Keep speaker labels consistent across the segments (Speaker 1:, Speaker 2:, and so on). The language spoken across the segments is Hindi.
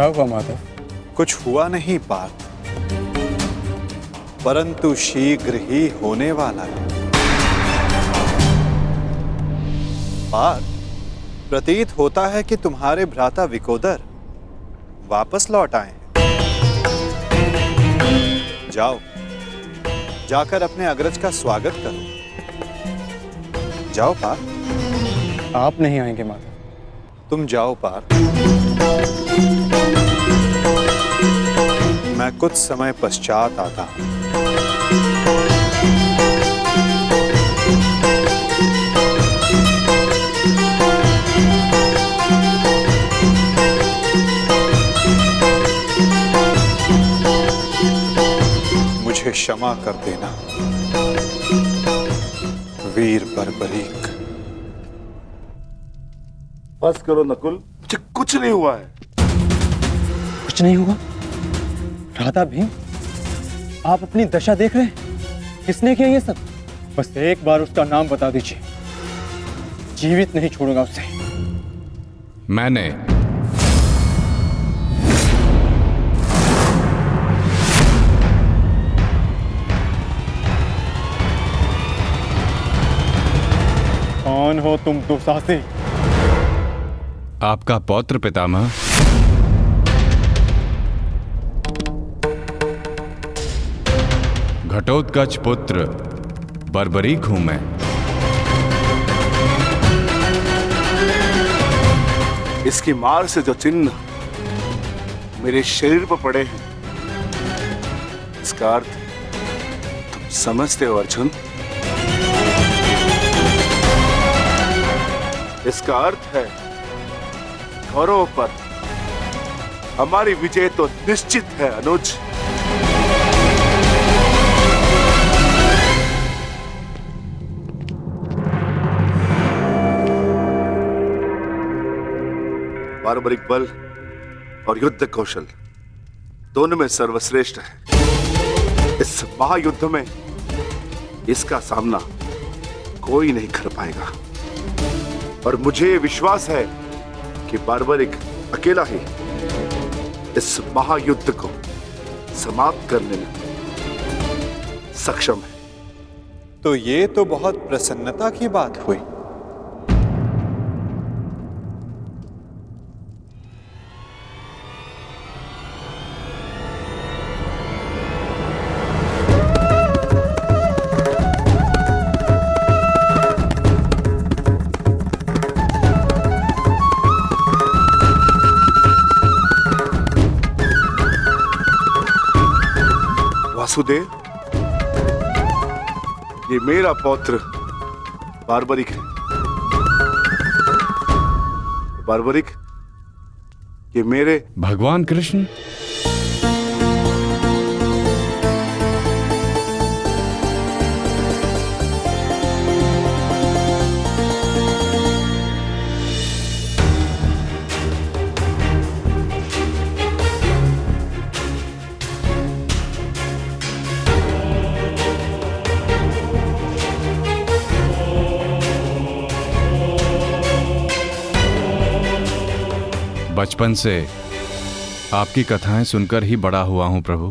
Speaker 1: क्या हुआ माधव?
Speaker 2: कुछ हुआ नहीं पार्थ, परंतु शीघ्र ही होने वाला है। पार्थ, प्रतीत होता है कि तुम्हारे भ्राता विकोदर वापस लौट आए हैं। जाओ, जाकर अपने अग्रज का स्वागत करो। जाओ पार्थ।
Speaker 1: आप नहीं आएंगे माधव?
Speaker 2: तुम जाओ पार्थ, मैं कुछ समय पश्चात आता हूं। मुझे क्षमा कर देना वीर बर्बरीक।
Speaker 3: बस करो नकुल, मुझे कुछ नहीं हुआ है।
Speaker 1: कुछ नहीं हुआ? राधा भीम, आप अपनी दशा देख रहे हैं? किसने किया ये सब? बस एक बार उसका नाम बता दीजिए, जीवित नहीं छोड़ूंगा उसे।
Speaker 4: मैंने।
Speaker 1: कौन हो तुम दुस्साहसी?
Speaker 4: आपका पौत्र पितामह। घटोत्कच पुत्र बर्बरीक हूं मैं।
Speaker 3: इसकी मार से जो चिन्ह मेरे शरीर पर पड़े हैं, इसका अर्थ तुम समझते हो अर्जुन? इसका अर्थ है कौरवों पर हमारी विजय तो निश्चित है अनुज। बार्बरिक बल और युद्ध कौशल दोनों में सर्वश्रेष्ठ है। इस महायुद्ध में इसका सामना कोई नहीं कर पाएगा और मुझे विश्वास है कि बार्बरिक अकेला ही इस महायुद्ध को समाप्त करने में सक्षम है।
Speaker 2: तो ये तो बहुत प्रसन्नता की बात हुई।
Speaker 3: वासुदेव, ये मेरा पौत्र बार्बरिक है। बार्बरिक, ये मेरे
Speaker 4: भगवान कृष्ण। बचपन से आपकी कथाएं सुनकर ही बड़ा हुआ हूं प्रभु।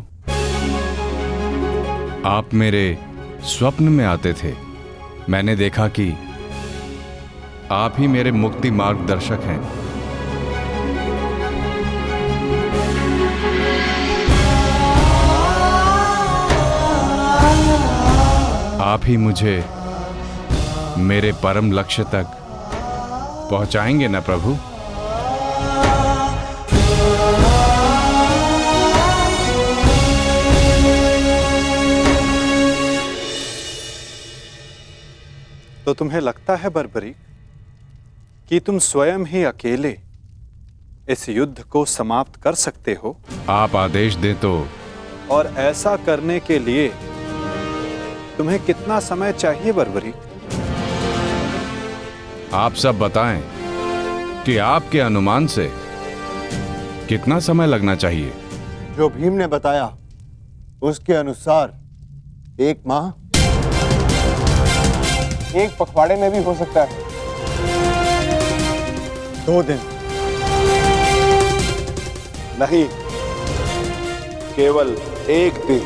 Speaker 4: आप मेरे स्वप्न में आते थे। मैंने देखा कि आप ही मेरे मुक्ति मार्गदर्शक हैं। आप ही मुझे मेरे परम लक्ष्य तक पहुंचाएंगे ना प्रभु?
Speaker 2: तो तुम्हें लगता है बर्बरीक कि तुम स्वयं ही अकेले इस युद्ध को समाप्त कर सकते हो?
Speaker 4: आप आदेश दें तो।
Speaker 2: और ऐसा करने के लिए तुम्हें कितना समय चाहिए बर्बरीक?
Speaker 4: आप सब बताएं कि आपके अनुमान से कितना समय लगना चाहिए?
Speaker 5: जो भीम ने बताया उसके अनुसार 1 माह,
Speaker 1: 1 पखवाड़े में भी हो सकता है।
Speaker 5: 2 दिन,
Speaker 3: नहीं, केवल एक दिन।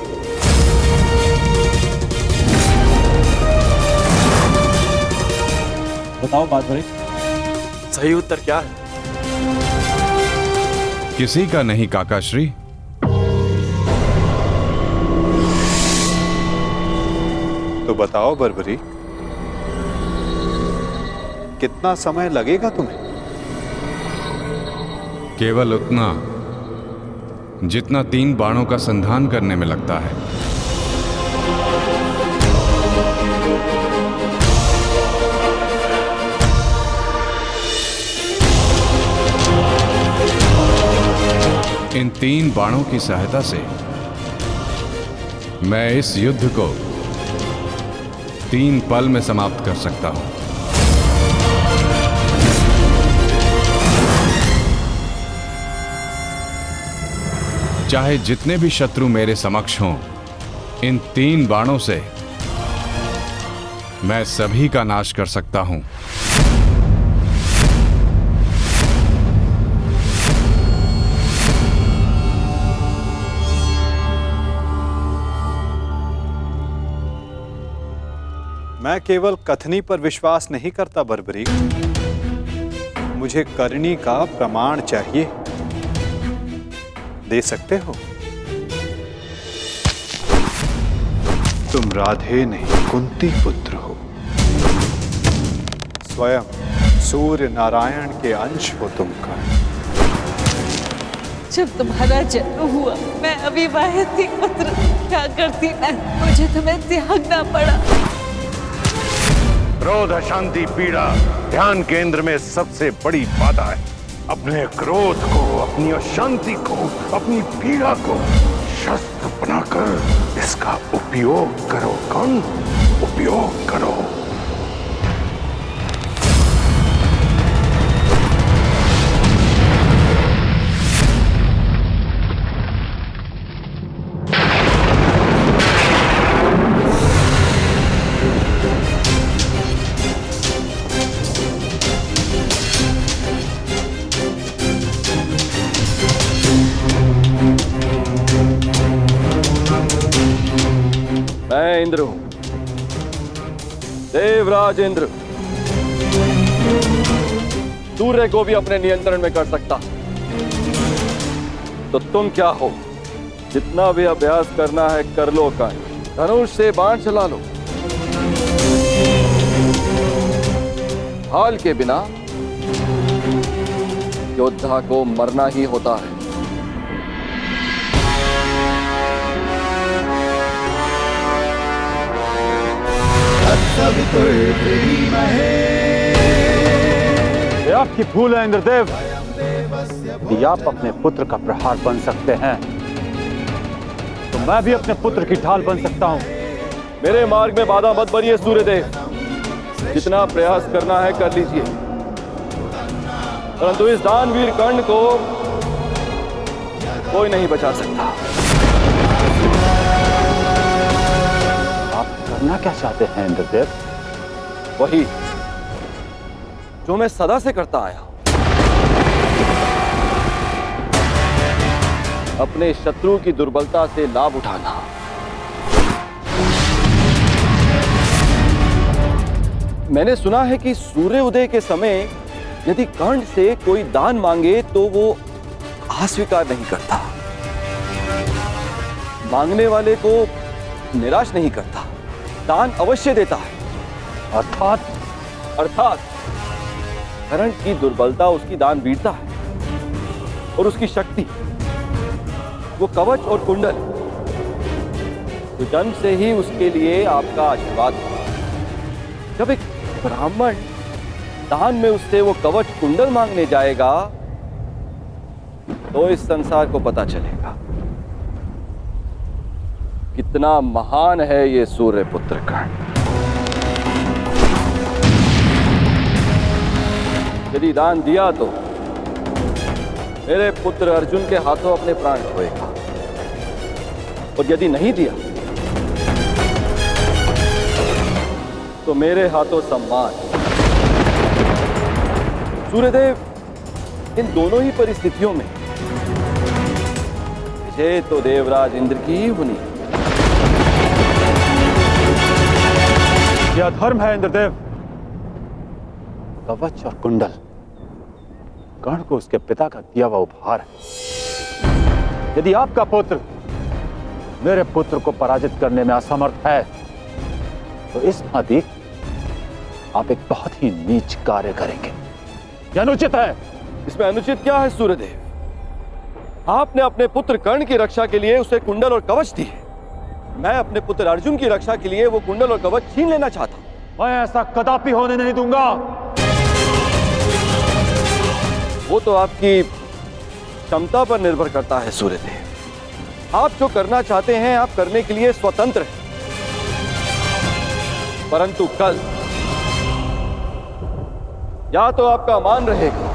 Speaker 1: बताओ बारबरिक,
Speaker 6: सही उत्तर क्या है?
Speaker 4: किसी का नहीं काकाश्री।
Speaker 2: तो बताओ बर्बरीक, कितना समय लगेगा तुम्हें?
Speaker 4: केवल उतना जितना 3 बाणों का संधान करने में लगता है। इन 3 बाणों की सहायता से मैं इस युद्ध को 3 पल में समाप्त कर सकता हूं। चाहे जितने भी शत्रु मेरे समक्ष हों, इन 3 बाणों से मैं सभी का नाश कर सकता हूं।
Speaker 2: मैं केवल कथनी पर विश्वास नहीं करता बर्बरीक, मुझे करनी का प्रमाण चाहिए। दे सकते हो? तुम राधे नहीं कुंती पुत्र हो, स्वयं सूर्य नारायण के अंश हो तुम का।
Speaker 7: जब तुम्हारा जन्म हुआ मैं अविवाहित थी पुत्र, क्या करती मैं, मुझे तुम्हें त्यागना पड़ा।
Speaker 8: क्रोध, अशांति, पीड़ा ध्यान केंद्र में सबसे बड़ी बाधा है। अपने क्रोध को, अपनी अशांति को, अपनी पीड़ा को शस्त्र बनाकर इसका उपयोग करो। कौन? उपयोग करो।
Speaker 6: मैं इंद्र हूं, देवराज इंद्र, सूर्य को भी अपने नियंत्रण में कर सकता। तो तुम क्या हो? जितना भी अभ्यास करना है कर लो। का धनुष से बाण चला लो। हाल के बिना योद्धा को मरना ही होता है।
Speaker 1: ये आपकी भूल है इंद्रदेव। यदि आप अपने पुत्र का प्रहार बन सकते हैं तो मैं भी अपने पुत्र की ढाल बन सकता हूं।
Speaker 6: मेरे मार्ग में बाधा मत बनिए सूर्यदेव। जितना प्रयास करना है कर लीजिए, परंतु इस दानवीर कर्ण को कोई नहीं बचा सकता।
Speaker 1: करना क्या चाहते हैं इंद्रदेव?
Speaker 6: वही जो मैं सदा से करता आया हूं, अपने शत्रु की दुर्बलता से लाभ उठाना। मैंने सुना है कि सूर्य उदय के समय यदि कर्ण से कोई दान मांगे तो वो अस्वीकार नहीं करता, मांगने वाले को निराश नहीं करता, दान अवश्य देता है। अर्थात कर्ण की दुर्बलता उसकी दान वीरता है और उसकी शक्ति वो कवच और कुंडल, तो जन्म से ही उसके लिए आपका आशीर्वाद है। जब एक ब्राह्मण दान में उससे वो कवच कुंडल मांगने जाएगा तो इस संसार को पता चलेगा कितना महान है ये सूर्य पुत्र कर्ण। यदि दान दिया तो मेरे पुत्र अर्जुन के हाथों अपने प्राण खोएगा, और यदि नहीं दिया तो मेरे हाथों सम्मान। सूर्यदेव, इन दोनों ही परिस्थितियों में मुझे तो देवराज इंद्र की ही होनी है।
Speaker 2: यह धर्म है इंद्रदेव। कवच और कुंडल कर्ण को उसके पिता का दिया हुआ उपहार है। यदि आपका पुत्र मेरे पुत्र को पराजित करने में असमर्थ है तो इस भांति आप एक बहुत ही नीच कार्य करेंगे। यह अनुचित है।
Speaker 6: इसमें अनुचित क्या है सूर्यदेव? आपने अपने पुत्र कर्ण की रक्षा के लिए उसे कुंडल और कवच दिए। मैं अपने पुत्र अर्जुन की रक्षा के लिए वो कुंडल और कवच छीन लेना चाहता हूं।
Speaker 2: मैं ऐसा कदापि होने नहीं दूंगा।
Speaker 6: वो तो आपकी क्षमता पर निर्भर करता है सूर्यदेव। आप जो करना चाहते हैं आप करने के लिए स्वतंत्र हैं, परंतु कल या तो आपका मान रहेगा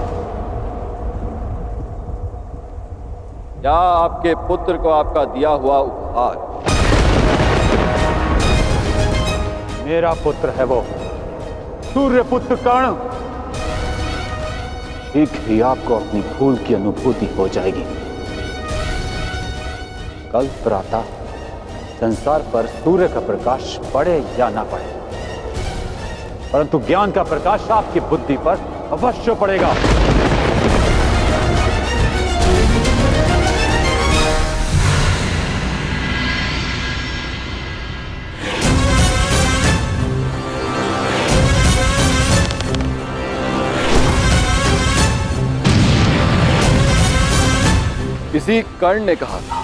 Speaker 6: या आपके पुत्र को आपका दिया हुआ उपहार।
Speaker 2: मेरा पुत्र है वो सूर्य पुत्र कर्ण। शीघ्र ही आपको अपनी भूल की अनुभूति हो जाएगी। कल प्रातः संसार पर सूर्य का प्रकाश पड़े या ना पड़े, परंतु ज्ञान का प्रकाश आपकी बुद्धि पर अवश्य पड़ेगा।
Speaker 6: किसी कर्ण ने कहा था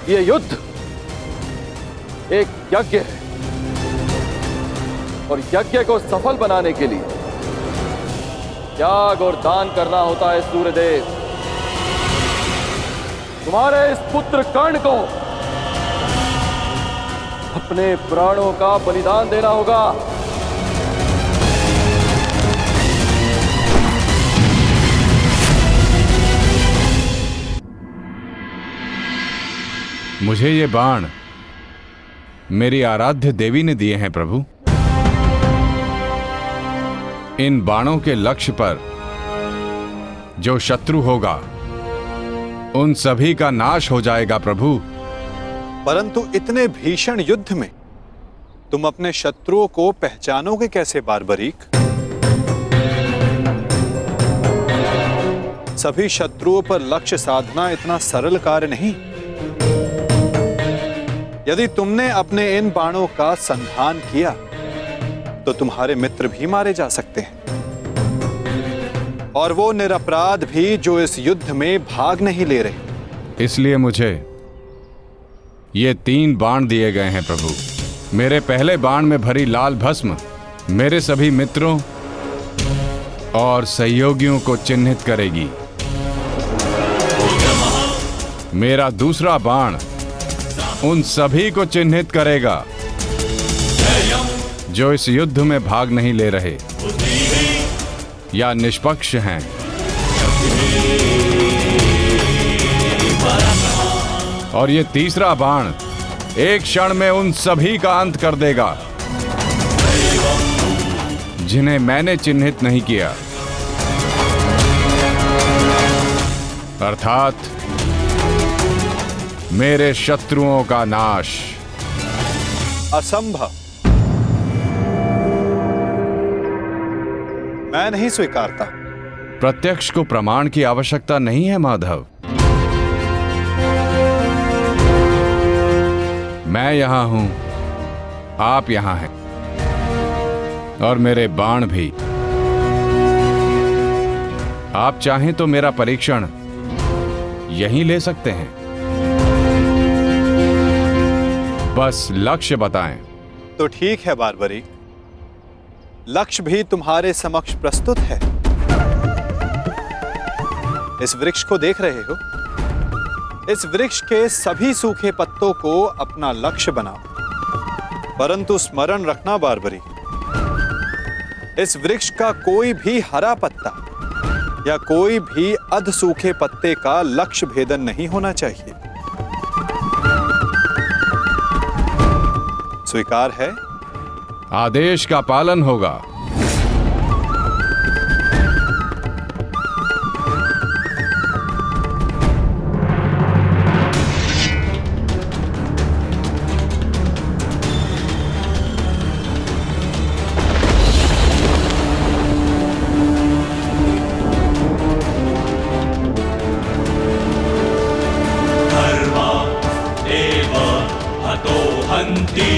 Speaker 6: यह युद्ध एक यज्ञ है और यज्ञ को सफल बनाने के लिए त्याग और दान करना होता है। सूर्यदेव, तुम्हारे इस पुत्र कर्ण को अपने प्राणों का बलिदान देना होगा।
Speaker 4: मुझे ये बाण मेरी आराध्य देवी ने दिए हैं प्रभु। इन बाणों के लक्ष्य पर जो शत्रु होगा उन सभी का नाश हो जाएगा प्रभु।
Speaker 2: परंतु इतने भीषण युद्ध में तुम अपने शत्रुओं को पहचानोगे कैसे बारबरीक? सभी शत्रुओं पर लक्ष्य साधना इतना सरल कार्य नहीं। यदि तुमने अपने इन बाणों का संधान किया तो तुम्हारे मित्र भी मारे जा सकते हैं, और वो निरपराध भी जो इस युद्ध में भाग नहीं ले रहे।
Speaker 4: इसलिए मुझे ये 3 बाण दिए गए हैं प्रभु। मेरे पहले बाण में भरी लाल भस्म मेरे सभी मित्रों और सहयोगियों को चिन्हित करेगी। मेरा दूसरा बाण उन सभी को चिन्हित करेगा जो इस युद्ध में भाग नहीं ले रहे या निष्पक्ष हैं। और ये तीसरा बाण एक क्षण में उन सभी का अंत कर देगा जिन्हें मैंने चिन्हित नहीं किया, अर्थात मेरे शत्रुओं का नाश।
Speaker 2: असंभव। मैं नहीं स्वीकारता।
Speaker 4: प्रत्यक्ष को प्रमाण की आवश्यकता नहीं है माधव। मैं यहां हूं, आप यहां हैं, और मेरे बाण भी। आप चाहें तो मेरा परीक्षण यहीं ले सकते हैं। बस लक्ष्य बताएं।
Speaker 2: तो ठीक है बारबरीक, लक्ष्य भी तुम्हारे समक्ष प्रस्तुत है। इस वृक्ष को देख रहे हो? इस वृक्ष के सभी सूखे पत्तों को अपना लक्ष्य बनाओ। परंतु स्मरण रखना बारबरीक, इस वृक्ष का कोई भी हरा पत्ता या कोई भी अध सूखे पत्ते का लक्ष्य भेदन नहीं होना चाहिए। स्वीकार है?
Speaker 4: आदेश का पालन होगा।
Speaker 9: कुन्ती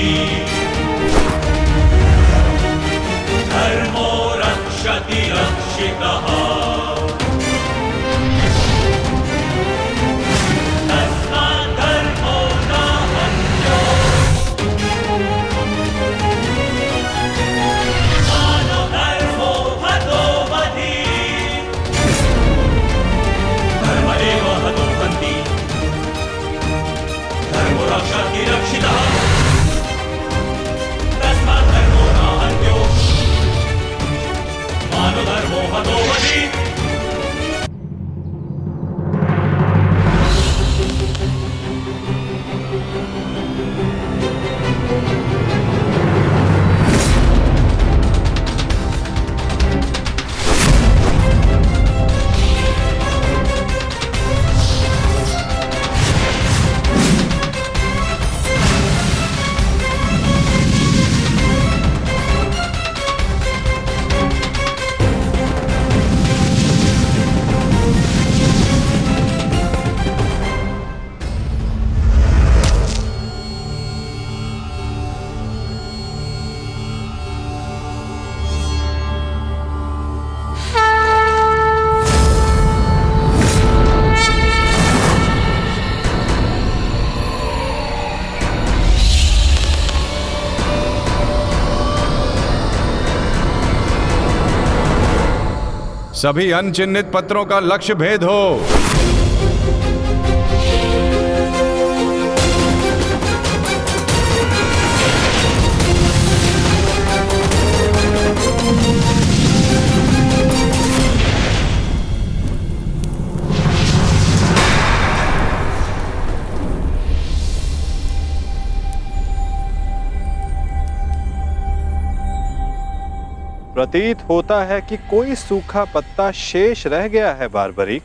Speaker 9: धर्मो रक्षति रक्षितः तस्मात् धर्मो न हन्यो मानो धर्मो हतो वधि धर्म एव हतो हन्ति धर्मो रक्षति रक्षितः तस्मात् धर्मो न हन्यो मानो धर्मो हतो वधि।
Speaker 4: सभी अनचिन्हित पत्रों का लक्ष्य भेद हो।
Speaker 2: प्रतीत होता है कि कोई सूखा पत्ता शेष रह गया है बारबरीक।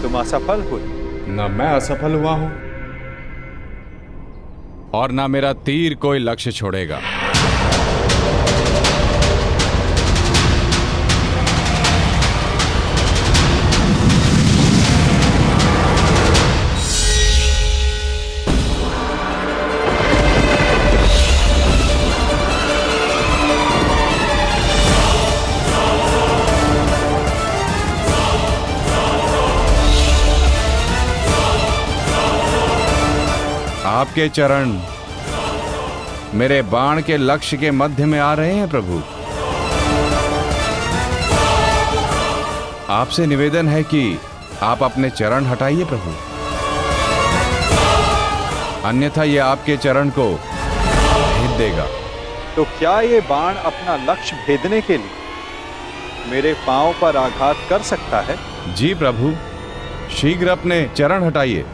Speaker 2: तुम असफल हुए।
Speaker 4: न मैं असफल हुआ हूं और ना मेरा तीर कोई लक्ष्य छोड़ेगा। आपके चरण मेरे बाण के लक्ष्य के मध्य में आ रहे हैं प्रभु। आपसे निवेदन है कि आप अपने चरण हटाइए प्रभु, अन्यथा ये आपके चरण को भेद देगा।
Speaker 2: तो क्या ये बाण अपना लक्ष्य भेदने के लिए मेरे पांव पर आघात कर सकता है?
Speaker 4: जी प्रभु, शीघ्र अपने चरण हटाइए।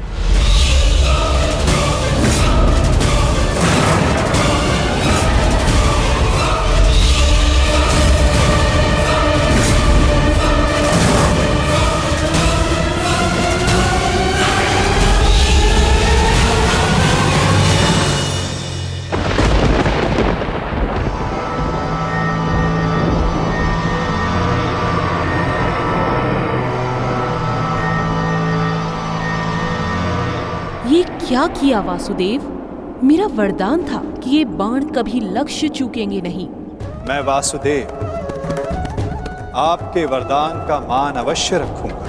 Speaker 10: ये क्या किया वासुदेव? मेरा वरदान था कि ये बाण कभी लक्ष्य चूकेंगे नहीं।
Speaker 2: मैं वासुदेव आपके वरदान का मान अवश्य रखूंगा।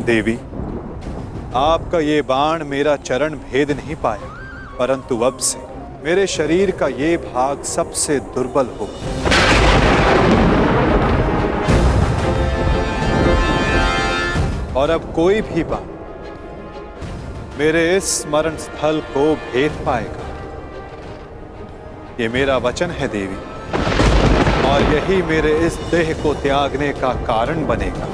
Speaker 2: देवी, आपका ये बाण मेरा चरण भेद नहीं पाया, परंतु अब से मेरे शरीर का ये भाग सबसे दुर्बल होगा। और अब कोई भी बाण मेरे इस स्मरण स्थल को भेद पाएगा। ये मेरा वचन है देवी, और यही मेरे इस देह को त्यागने का कारण बनेगा।